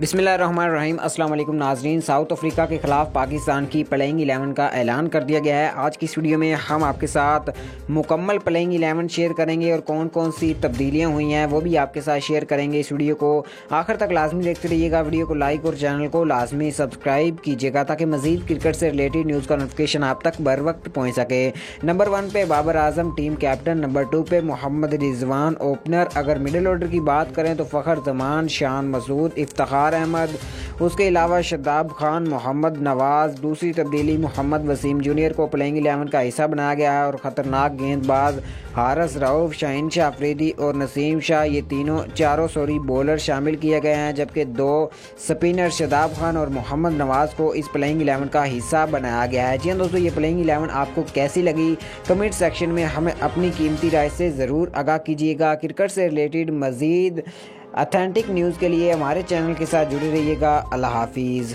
बिस्मिल्लाहिर्रहमानिर्रहीम। अस्सलाम वालेकुम नाज़रीन। साउथ अफ्रीका के ख़िलाफ़ पाकिस्तान की प्लेइंग 11 का ऐलान कर दिया गया है। आज की इस वीडियो में हम आपके साथ मुकम्मल प्लेइंग 11 शेयर करेंगे और कौन कौन सी तब्दीलियां हुई हैं वो भी आपके साथ शेयर करेंगे। इस वीडियो को आखिर तक लाजमी देखते रहिएगा। वीडियो को लाइक और चैनल को लाजमी सब्सक्राइब कीजिएगा ताकि मज़ीद क्रिकेट से रिलेटेड न्यूज़ का नोटिफिकेशन आप तक बर वक्त पहुँच सके। नंबर 1 पे Babar Azam team captain, number 2 पे मोहम्मद रिजवान ओपनर। अगर मिडिल ऑर्डर की बात करें तो फ़खर जमान, शान मसूद, इफ्तिखार अहमद, उसके अलावा शादाब खान, मोहम्मद नवाज़। दूसरी तब्दीली मोहम्मद वसीम जूनियर को प्लेइंग 11 का हिस्सा बनाया गया है और ख़तरनाक गेंदबाज हारिस रऊफ, शाहीन शाह अफरीदी और नसीम शाह ये चारों बॉलर शामिल किए गए हैं, जबकि 2 स्पिनर शादाब खान और मोहम्मद नवाज़ को इस प्लेइंग 11 का हिस्सा बनाया गया है। जी हाँ दोस्तों, ये प्लेइंग 11 आपको कैसी लगी कमेंट सेक्शन में हमें अपनी कीमती राय से ज़रूर आगाह कीजिएगा। क्रिकेट से रिलेटेड मज़ीद ऑथेंटिक न्यूज़ के लिए हमारे चैनल के साथ जुड़े रहिएगा। अल्लाह हाफिज़।